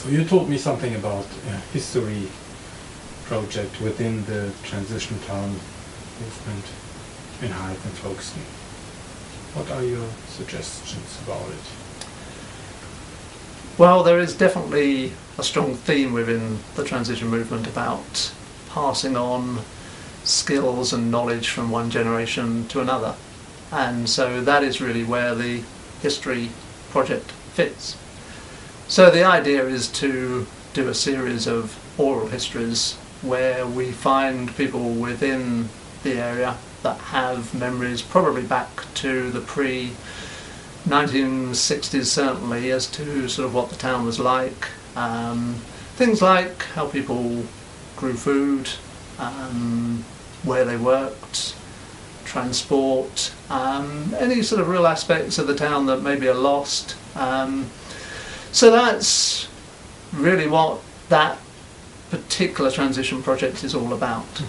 So you told me something about a history project within the transition town movement in Hythe and Folkestone. What are your suggestions about it? Well, there is definitely a strong theme within the transition movement about passing on skills and knowledge from one generation to another. And so that is really where the history project fits. So the idea is to do a series of oral histories where we find people within the area that have memories probably back to the pre-1960s certainly as to sort of what the town was like. Things like how people grew food, where they worked, transport, any sort of real aspects of the town that maybe are lost. So that's really what that particular transition project is all about.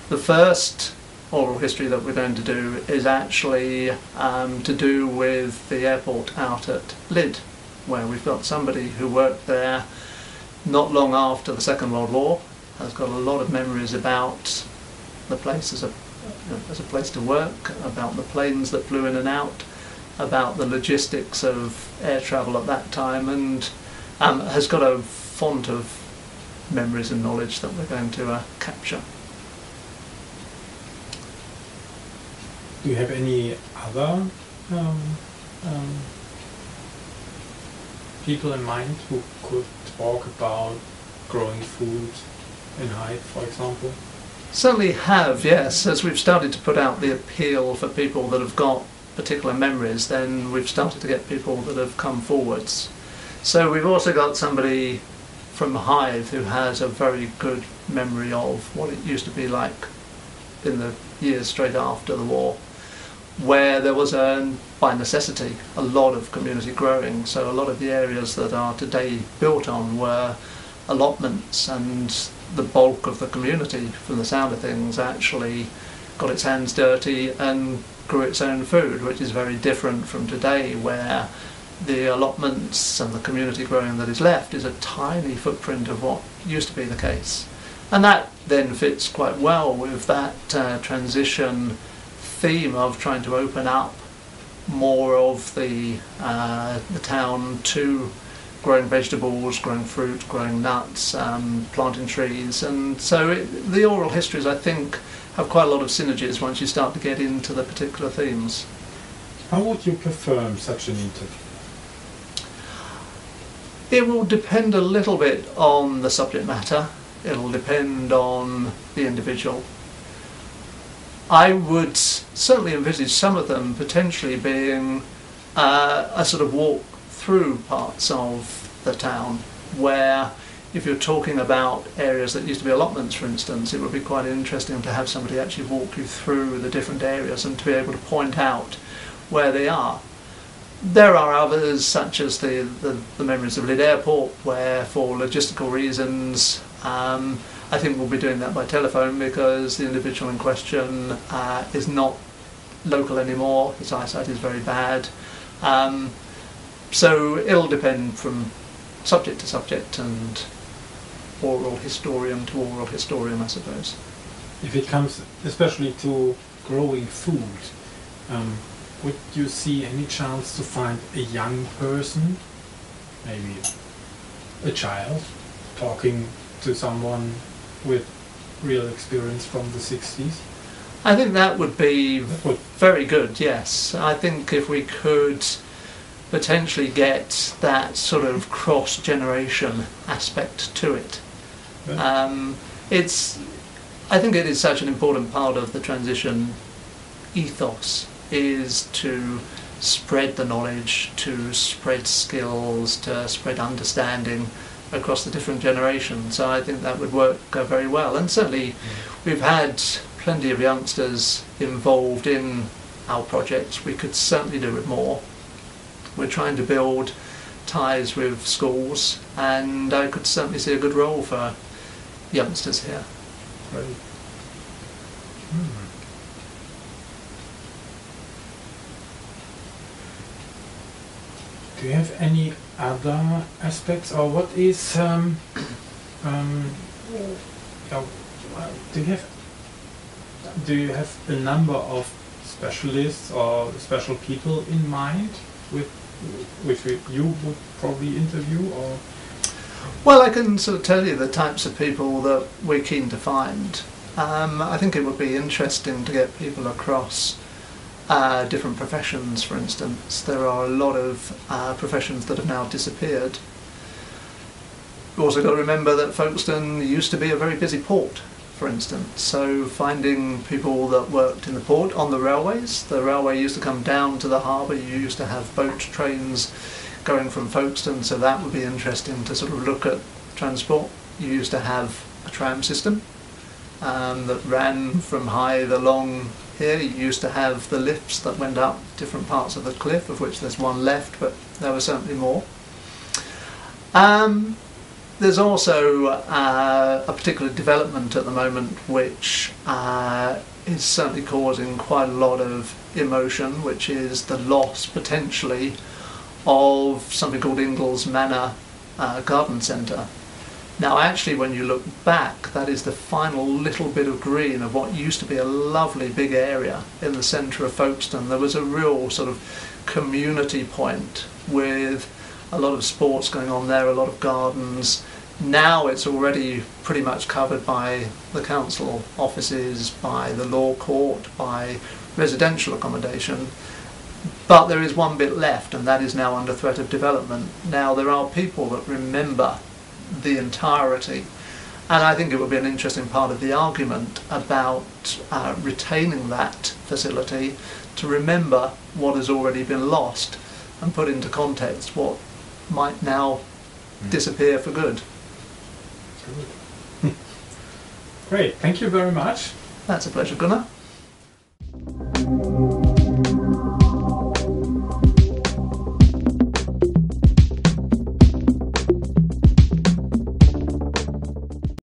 The first oral history that we're going to do is actually to do with the airport out at Lydd, where we've got somebody who worked there not long after the Second World War, has got a lot of memories about the place as a place to work, about the planes that flew in and out, about the logistics of air travel at that time, and has got a font of memories and knowledge that we're going to capture. Do you have any other people in mind who could talk about growing food in Hythe, for example? Certainly have, yes. As we've started to put out the appeal for people that have got particular memories, then we've started to get people that have come forwards. So we've also got somebody from Hythe who has a very good memory of what it used to be like in the years straight after the war, where there was, by necessity, a lot of community growing. So a lot of the areas that are today built on were allotments, and the bulk of the community, from the sound of things, actually got its hands dirty and grew its own food, which is very different from today, where the allotments and the community growing that is left is a tiny footprint of what used to be the case. And that then fits quite well with that transition theme of trying to open up more of the town to growing vegetables, growing fruit, growing nuts, planting trees. And so the oral histories, I think, have quite a lot of synergies once you start to get into the particular themes. How would you perform such an interview? It will depend a little bit on the subject matter. It'll depend on the individual. I would certainly envisage some of them potentially being a sort of walk through parts of the town, where if you're talking about areas that used to be allotments, for instance, it would be quite interesting to have somebody actually walk you through the different areas and to be able to point out where they are. There are others, such as the memories of Lydd Airport, where for logistical reasons I think we'll be doing that by telephone, because the individual in question is not local anymore. His eyesight is very bad. So it'll depend from subject to subject and oral historian to oral historian, I suppose. If it comes especially to growing food, would you see any chance to find a young person, maybe a child, talking to someone with real experience from the 60s? I think that would be very good, yes. I think if we could potentially get that sort of cross-generation aspect to it. Yeah. I think it is such an important part of the transition ethos, is to spread the knowledge, to spread skills, to spread understanding across the different generations. So I think that would work very well. And certainly we've had plenty of youngsters involved in our projects. We could certainly do it more. We're trying to build ties with schools, and I could certainly see a good role for youngsters here. Right. Do you have any other aspects, or what is do you have a number of specialists or special people in mind with which you would probably interview, or? Well, I can sort of tell you the types of people that we're keen to find. I think it would be interesting to get people across different professions, for instance. There are a lot of professions that have now disappeared. We've also got to remember that Folkestone used to be a very busy port, for instance. So finding people that worked in the port, on the railways. The railway used to come down to the harbour. You used to have boat trains going from Folkestone, so that would be interesting to sort of look at transport. You used to have a tram system that ran from Hythe along here. You used to have the lifts that went up different parts of the cliff, of which there's one left, but there were certainly more. There's also a particular development at the moment which is certainly causing quite a lot of emotion, which is the loss potentially of something called Ingles Manor Garden Centre. Now actually when you look back, that is the final little bit of green of what used to be a lovely big area in the centre of Folkestone. There was a real sort of community point with a lot of sports going on there, a lot of gardens. Now it's already pretty much covered by the council offices, by the law court, by residential accommodation. But there is one bit left, and that is now under threat of development. Now there are people that remember the entirety, and I think it would be an interesting part of the argument about retaining that facility to remember what has already been lost and put into context what might now disappear for good. Great, thank you very much. That's a pleasure, Gunnar.